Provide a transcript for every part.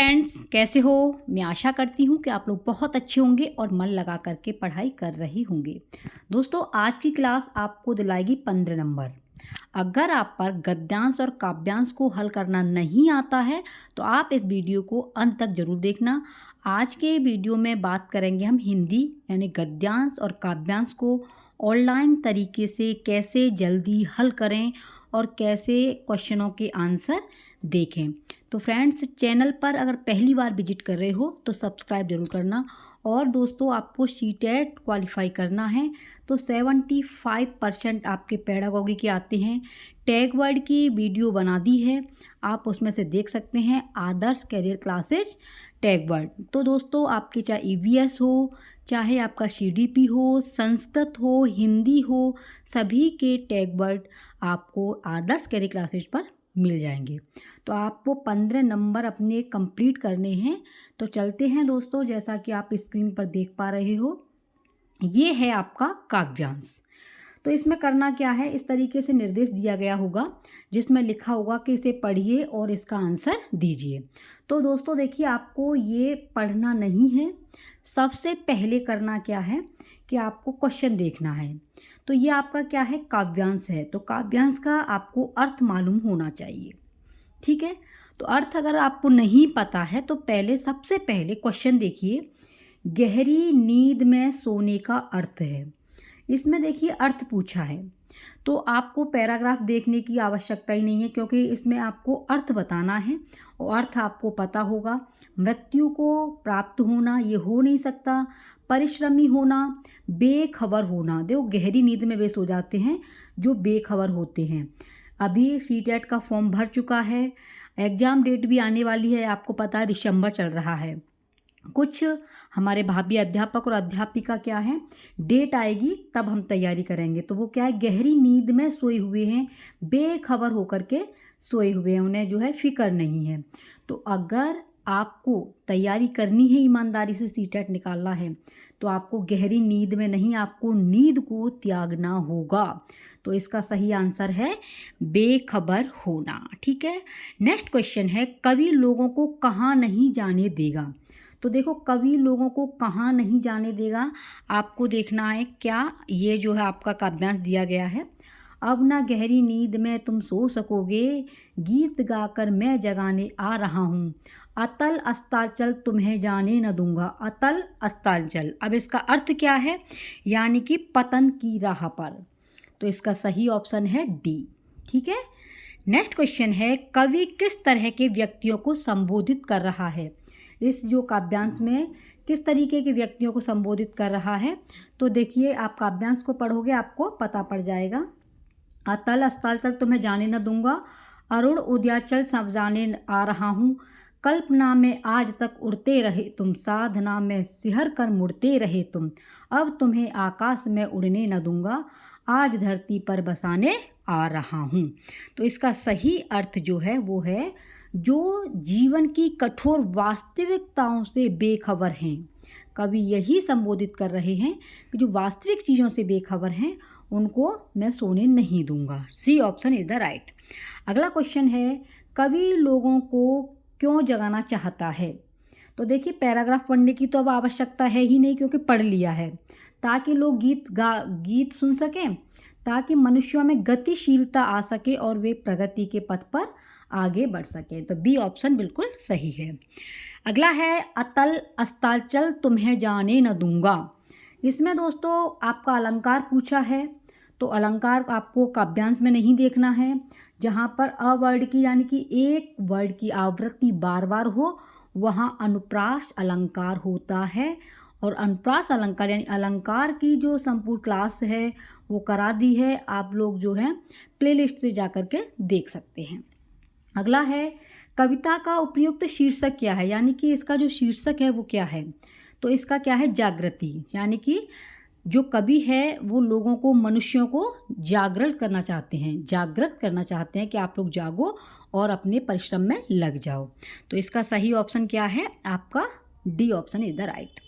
Friends, कैसे हो। मैं आशा करती हूँ कि आप लोग बहुत अच्छे होंगे और मन लगा करके पढ़ाई कर रहे होंगे। दोस्तों, आज की क्लास आपको दिलाएगी 15 नंबर। अगर आप पर गद्यांश और काव्यांश को हल करना नहीं आता है तो आप इस वीडियो को अंत तक जरूर देखना। आज के वीडियो में बात करेंगे हम हिंदी यानी गद्यांश और काव्यांश को ऑनलाइन तरीके से कैसे जल्दी हल करें और कैसे क्वेश्चनों के आंसर देखें। तो फ्रेंड्स, चैनल पर अगर पहली बार विजिट कर रहे हो तो सब्सक्राइब जरूर करना। और दोस्तों, आपको सीटेट क्वालिफाई करना है तो 75% आपके पेडागोगी के आते हैं। टैग वर्ड की वीडियो बना दी है, आप उसमें से देख सकते हैं, आदर्श कैरियर क्लासेज टैग वर्ड। तो दोस्तों, आपके चाहे ईवीएस हो, चाहे आपका सीडीपी हो, संस्कृत हो, हिंदी हो, सभी के टैग वर्ड आपको आदर्श कैरियर क्लासेज पर मिल जाएंगे। तो आपको 15 नंबर अपने कंप्लीट करने हैं। तो चलते हैं दोस्तों, जैसा कि आप स्क्रीन पर देख पा रहे हो, ये है आपका काव्यांश। तो इसमें करना क्या है, इस तरीके से निर्देश दिया गया होगा जिसमें लिखा होगा कि इसे पढ़िए और इसका आंसर दीजिए। तो दोस्तों देखिए, आपको ये पढ़ना नहीं है। सबसे पहले करना क्या है कि आपको क्वेश्चन देखना है। तो ये आपका क्या है, काव्यांश है। तो काव्यांश का आपको अर्थ मालूम होना चाहिए, ठीक है। तो अर्थ अगर आपको नहीं पता है तो सबसे पहले क्वेश्चन देखिए, गहरी नींद में सोने का अर्थ है। इसमें देखिए अर्थ पूछा है, तो आपको पैराग्राफ देखने की आवश्यकता ही नहीं है क्योंकि इसमें आपको अर्थ बताना है और अर्थ आपको पता होगा। मृत्यु को प्राप्त होना ये हो नहीं सकता, परिश्रमी होना, बेखबर होना। देखो, गहरी नींद में वे सो जाते हैं जो बेखबर होते हैं। अभी सीटेट का फॉर्म भर चुका है, एग्ज़ाम डेट भी आने वाली है, आपको पता है दिसंबर चल रहा है। कुछ हमारे भाभी अध्यापक और अध्यापिका क्या है, डेट आएगी तब हम तैयारी करेंगे। तो वो क्या है, गहरी नींद में सोए हुए हैं, बेखबर होकर के सोए हुए हैं, उन्हें जो है फिक्र नहीं है। तो अगर आपको तैयारी करनी है, ईमानदारी से सीटेट निकालना है, तो आपको गहरी नींद में नहीं, आपको नींद को त्यागना होगा। तो इसका सही आंसर है बेखबर होना, ठीक है। नेक्स्ट क्वेश्चन है, कवि लोगों को कहाँ नहीं जाने देगा। तो देखो, कवि लोगों को कहाँ नहीं जाने देगा, आपको देखना है क्या, ये जो है आपका काव्यांश दिया गया है। अब ना गहरी नींद में तुम सो सकोगे, गीत गाकर मैं जगाने आ रहा हूँ, अतल अस्ताचल तुम्हें जाने न दूंगा। अतल अस्ताचल, अब इसका अर्थ क्या है, यानी कि पतन की राह पर। तो इसका सही ऑप्शन है डी, ठीक है। नेक्स्ट क्वेश्चन है, कवि किस तरह के व्यक्तियों को संबोधित कर रहा है। इस जो काव्यांश में किस तरीके के व्यक्तियों को संबोधित कर रहा है, तो देखिए, आप काव्यांश को पढ़ोगे आपको पता पड़ जाएगा। अतल अस्ताचल तुम्हें जाने न दूंगा, अरुण उदयाचल सब जाने आ रहा हूँ, कल्पना में आज तक उड़ते रहे तुम, साधना में सिहर कर मुड़ते रहे तुम, अब तुम्हें आकाश में उड़ने न दूंगा, आज धरती पर बसाने आ रहा हूँ। तो इसका सही अर्थ जो है वो है, जो जीवन की कठोर वास्तविकताओं से बेखबर हैं। कवि यही संबोधित कर रहे हैं कि जो वास्तविक चीज़ों से बेखबर हैं उनको मैं सोने नहीं दूंगा। C option is the right. अगला क्वेश्चन है, कवि लोगों को क्यों जगाना चाहता है। तो देखिए, पैराग्राफ पढ़ने की तो अब आवश्यकता है ही नहीं क्योंकि पढ़ लिया है, ताकि लोग गीत सुन सकें, ताकि मनुष्यों में गतिशीलता आ सके और वे प्रगति के पथ पर आगे बढ़ सके। तो बी ऑप्शन बिल्कुल सही है। अगला है, अतल अस्ताचल तुम्हें जाने न दूंगा। इसमें दोस्तों आपका अलंकार पूछा है, तो अलंकार आपको काव्यांश में नहीं देखना है। जहाँ पर अ वर्ड की यानी कि एक वर्ड की आवृत्ति बार बार हो, वहाँ अनुप्रास अलंकार होता है। और अनुप्रास अलंकार यानी अलंकार की जो संपूर्ण क्लास है वो करा दी है, आप लोग जो है प्लेलिस्ट से जा कर के देख सकते हैं। अगला है, कविता का उपयुक्त शीर्षक क्या है, यानी कि इसका जो शीर्षक है वो क्या है। तो इसका क्या है, जागृति, यानी कि जो कवि है वो लोगों को, मनुष्यों को जागृत करना चाहते हैं कि आप लोग जागो और अपने परिश्रम में लग जाओ। तो इसका सही ऑप्शन क्या है, आपका D option is the right.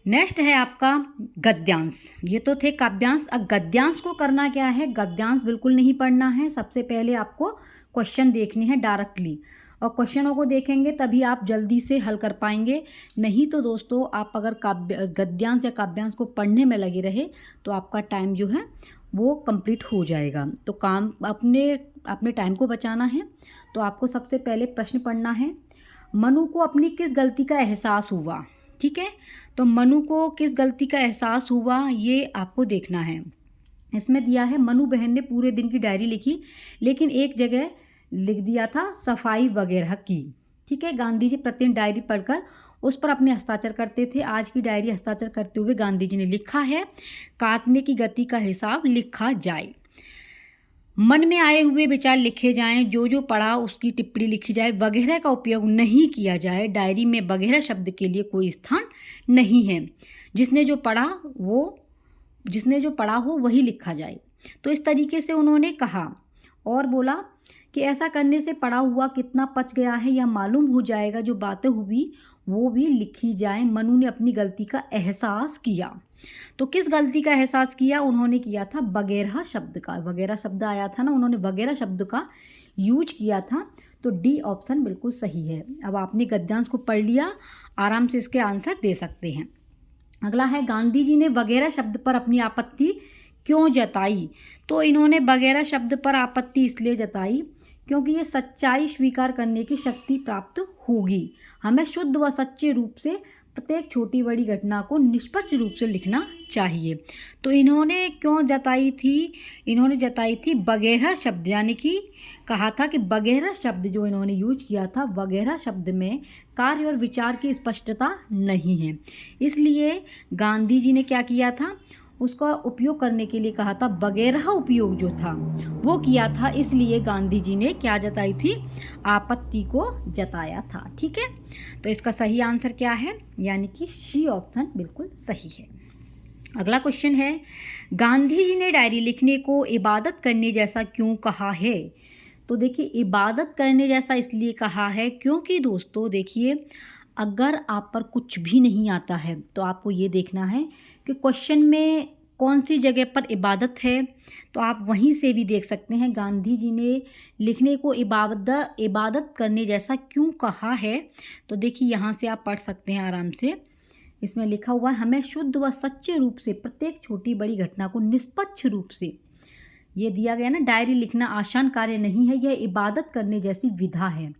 Next है आपका गद्यांश। ये तो थे काव्यांश। अब गद्यांश को करना क्या है, गद्यांश बिल्कुल नहीं पढ़ना है। सबसे पहले आपको क्वेश्चन देखने हैं डायरेक्टली और क्वेश्चनों को देखेंगे तभी आप जल्दी से हल कर पाएंगे। नहीं तो दोस्तों आप अगर गद्यांश या काव्यांश को पढ़ने में लगे रहे तो आपका टाइम जो है वो कंप्लीट हो जाएगा। तो काम अपने टाइम को बचाना है। तो आपको सबसे पहले प्रश्न पढ़ना है, मनु को अपनी किस गलती का एहसास हुआ। ठीक है, तो मनु को किस गलती का एहसास हुआ ये आपको देखना है। इसमें दिया है मनु बहन ने पूरे दिन की डायरी लिखी, लेकिन एक जगह लिख दिया था सफाई वगैरह की। ठीक है, गांधी जी प्रतिदिन डायरी पढ़कर उस पर अपने हस्ताक्षर करते थे। आज की डायरी हस्ताक्षर करते हुए गांधी जी ने लिखा है, काटने की गति का हिसाब लिखा जाए, मन में आए हुए विचार लिखे जाएं, जो जो पढ़ा उसकी टिप्पणी लिखी जाए, वगैरह का उपयोग नहीं किया जाए। डायरी में वगैरह शब्द के लिए कोई स्थान नहीं है। जिसने जो पढ़ा हो वही लिखा जाए। तो इस तरीके से उन्होंने कहा और बोला कि ऐसा करने से पढ़ा हुआ कितना पच गया है यह मालूम हो जाएगा, जो बातें हुई वो भी लिखी जाए। मनु ने अपनी गलती का एहसास किया। तो किस गलती का एहसास किया? उन्होंने किया था वगैरह शब्द का। वगैरह शब्द आया था ना, उन्होंने वगैरह शब्द का यूज किया था। तो डी ऑप्शन बिल्कुल सही है। अब आपने गद्यांश को पढ़ लिया, आराम से इसके आंसर दे सकते हैं। अगला है, गांधी जी ने वगैरह शब्द पर अपनी आपत्ति क्यों जताई। तो इन्होंने वगैरह शब्द पर आपत्ति इसलिए जताई क्योंकि ये सच्चाई स्वीकार करने की शक्ति प्राप्त होगी। हमें शुद्ध व सच्चे रूप से प्रत्येक छोटी बड़ी घटना को निष्पक्ष रूप से लिखना चाहिए। तो इन्होंने क्यों जताई थी? इन्होंने जताई थी वगैरह शब्द, यानी कि कहा था कि वगैरह शब्द जो इन्होंने यूज किया था, वगैरह शब्द में कार्य और विचार की स्पष्टता नहीं है, इसलिए गांधी जी ने क्या किया था, उसका उपयोग करने के लिए कहा था। वगैरह उपयोग जो था वो किया था, इसलिए गांधी जी ने क्या जताई थी, आपत्ति को जताया था। ठीक है, तो इसका सही आंसर क्या है, यानी कि सी ऑप्शन बिल्कुल सही है। अगला क्वेश्चन है, गांधी जी ने डायरी लिखने को इबादत करने जैसा क्यों कहा है। तो देखिए, इबादत करने जैसा इसलिए कहा है क्योंकि दोस्तों देखिए, अगर आप पर कुछ भी नहीं आता है तो आपको ये देखना है कि क्वेश्चन में कौन सी जगह पर इबादत है। तो आप वहीं से भी देख सकते हैं, गांधी जी ने लिखने को इबादत करने जैसा क्यों कहा है। तो देखिए, यहाँ से आप पढ़ सकते हैं आराम से। इसमें लिखा हुआ है, हमें शुद्ध व सच्चे रूप से प्रत्येक छोटी बड़ी घटना को निष्पक्ष रूप से, ये दिया गया ना, डायरी लिखना आसान कार्य नहीं है, यह इबादत करने जैसी विधा है।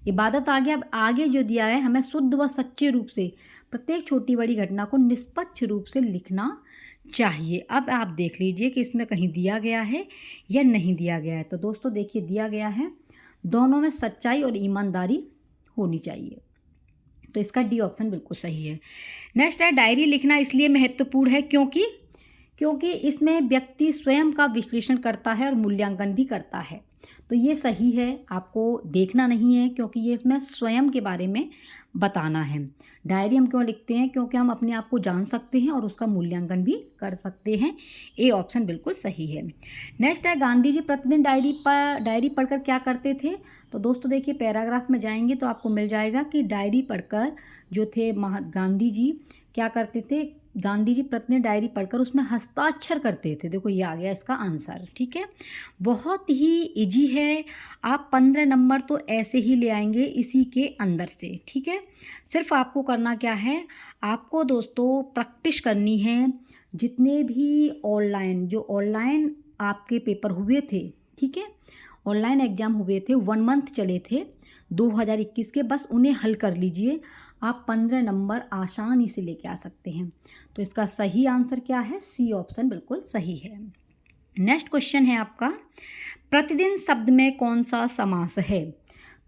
इबादत आ गया। अब आगे जो दिया है, हमें शुद्ध व सच्चे रूप से प्रत्येक छोटी बड़ी घटना को निष्पक्ष रूप से लिखना चाहिए। अब आप देख लीजिए कि इसमें कहीं दिया गया है या नहीं दिया गया है। तो दोस्तों देखिए, दिया गया है, दोनों में सच्चाई और ईमानदारी होनी चाहिए। तो इसका डी ऑप्शन बिल्कुल सही है। नेक्स्ट है, डायरी लिखना इसलिए महत्वपूर्ण है क्योंकि इसमें व्यक्ति स्वयं का विश्लेषण करता है और मूल्यांकन भी करता है। तो ये सही है, आपको देखना नहीं है, क्योंकि ये इसमें स्वयं के बारे में बताना है। डायरी हम क्यों लिखते हैं? क्योंकि हम अपने आप को जान सकते हैं और उसका मूल्यांकन भी कर सकते हैं। ए ऑप्शन बिल्कुल सही है। नेक्स्ट है, गांधी जी प्रतिदिन डायरी पढ़कर क्या करते थे। तो दोस्तों देखिए, पैराग्राफ में जाएंगे तो आपको मिल जाएगा कि डायरी पढ़कर जो थे गांधी जी क्या करते थे। गांधी जी प्रतिदिन डायरी पढ़कर उसमें हस्ताक्षर करते थे। देखो, ये आ गया इसका आंसर। ठीक है, बहुत ही इजी है। आप 15 नंबर तो ऐसे ही ले आएंगे इसी के अंदर से। ठीक है, सिर्फ आपको करना क्या है, आपको दोस्तों प्रैक्टिस करनी है। जितने भी ऑनलाइन आपके पेपर हुए थे, ठीक है, ऑनलाइन एग्ज़ाम हुए थे, 1 मंथ चले थे 2021 के, बस उन्हें हल कर लीजिए। आप 15 नंबर आसानी से लेके आ सकते हैं। तो इसका सही आंसर क्या है? सी ऑप्शन बिल्कुल सही है। नेक्स्ट क्वेश्चन है आपका, प्रतिदिन शब्द में कौन सा समास है।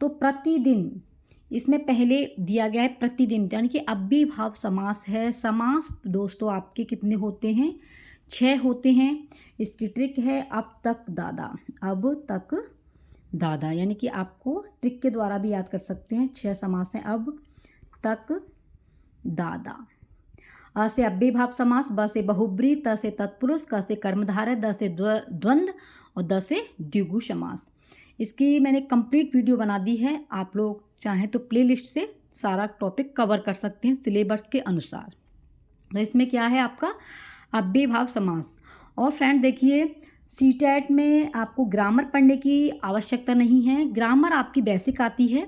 तो प्रतिदिन, इसमें पहले दिया गया है प्रतिदिन, यानी कि अव्ययीभाव समास है। समास दोस्तों आपके कितने होते हैं? 6 होते हैं। इसकी ट्रिक है अब तक दादा, यानी कि आपको ट्रिक के द्वारा भी याद कर सकते हैं। 6 समास हैं, अब तक दादा। अ से अव्ययीभाव समास, ब से बहुब्रीहि, त से तत्पुरुष, क से कर्मधारय, द से द्वंद्व और द से द्विगु समास। इसकी मैंने कंप्लीट वीडियो बना दी है, आप लोग चाहें तो प्लेलिस्ट से सारा टॉपिक कवर कर सकते हैं सिलेबस के अनुसार। तो इसमें क्या है आपका अव्ययीभाव समास। और फ्रेंड देखिए, सीटेट में आपको ग्रामर पढ़ने की आवश्यकता नहीं है, ग्रामर आपकी बेसिक आती है,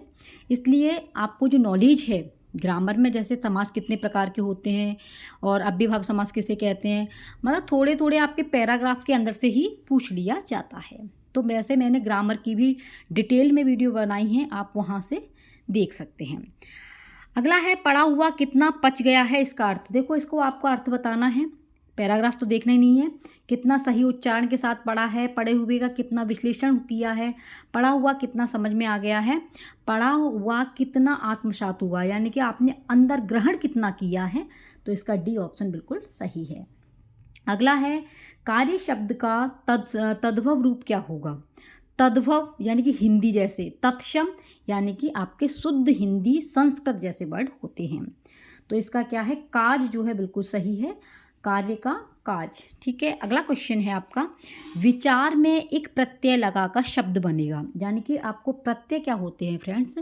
इसलिए आपको जो नॉलेज है ग्रामर में, जैसे समास कितने प्रकार के होते हैं और अव्ययभाव समास किसे कहते हैं, मतलब थोड़े थोड़े आपके पैराग्राफ के अंदर से ही पूछ लिया जाता है। तो वैसे मैंने ग्रामर की भी डिटेल में वीडियो बनाई है, आप वहाँ से देख सकते हैं। अगला है पढ़ा हुआ कितना पच गया है, इसका अर्थ देखो, इसको आपको अर्थ बताना है, पैराग्राफ तो देखना ही नहीं है। कितना सही उच्चारण के साथ पढ़ा है, पढ़े हुए का कितना विश्लेषण किया है, पढ़ा हुआ कितना समझ में आ गया है, पढ़ा हुआ कितना आत्मसात हुआ, यानी कि आपने अंदर ग्रहण कितना किया है। तो इसका डी ऑप्शन बिल्कुल सही है। अगला है कार्य शब्द का तद्भव रूप क्या होगा। तद्भव यानी कि हिंदी जैसे, तत्सम यानी कि आपके शुद्ध हिंदी संस्कृत जैसे वर्ड होते हैं। तो इसका क्या है, काज जो है बिल्कुल सही है, कार्य का काज। ठीक है, अगला क्वेश्चन है आपका, विचार में एक प्रत्यय लगाकर शब्द बनेगा। यानी कि आपको प्रत्यय क्या होते हैं फ्रेंड्स,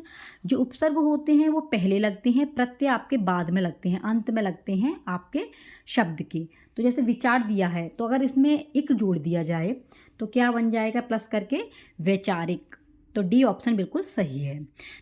जो उपसर्ग होते हैं वो पहले लगते हैं, प्रत्यय आपके बाद में लगते हैं, अंत में लगते हैं आपके शब्द के। तो जैसे विचार दिया है, तो अगर इसमें एक जोड़ दिया जाए तो क्या बन जाएगा, प्लस करके वैचारिक। तो डी ऑप्शन बिल्कुल सही है।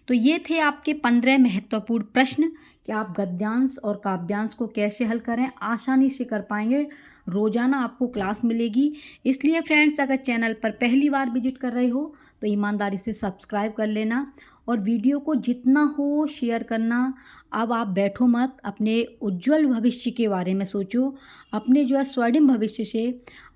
तो ये थे आपके 15 महत्वपूर्ण प्रश्न कि आप गद्यांश और काव्यांश को कैसे हल करें, आसानी से कर पाएंगे। रोज़ाना आपको क्लास मिलेगी, इसलिए फ्रेंड्स अगर चैनल पर पहली बार विजिट कर रहे हो तो ईमानदारी से सब्सक्राइब कर लेना और वीडियो को जितना हो शेयर करना। अब आप बैठो मत, अपने उज्जवल भविष्य के बारे में सोचो, अपने जो है स्वर्णिम भविष्य से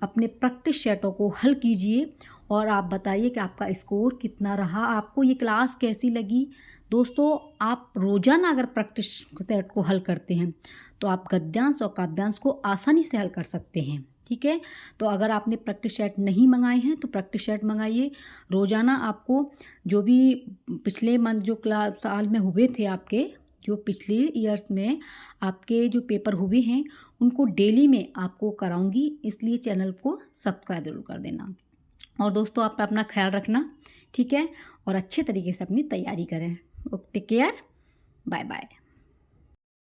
अपने प्रैक्टिस सेटों को हल कीजिए और आप बताइए कि आपका स्कोर कितना रहा, आपको ये क्लास कैसी लगी। दोस्तों आप रोज़ाना अगर प्रैक्टिस सेट को हल करते हैं तो आप गद्यांश और काव्यांश को आसानी से हल कर सकते हैं। ठीक है, तो अगर आपने प्रैक्टिस सेट नहीं मंगाए हैं तो प्रैक्टिस सेट मंगाइए। रोज़ाना आपको जो भी पिछले मंथ जो क्लास साल में हुए थे, आपके जो पिछले ईयर्स में आपके जो पेपर हुए हैं उनको डेली में आपको कराऊंगी, इसलिए चैनल को सब्सक्राइब जरूर कर देना। और दोस्तों आप अपना ख्याल रखना, ठीक है, और अच्छे तरीके से अपनी तैयारी करें। Take care, bye bye.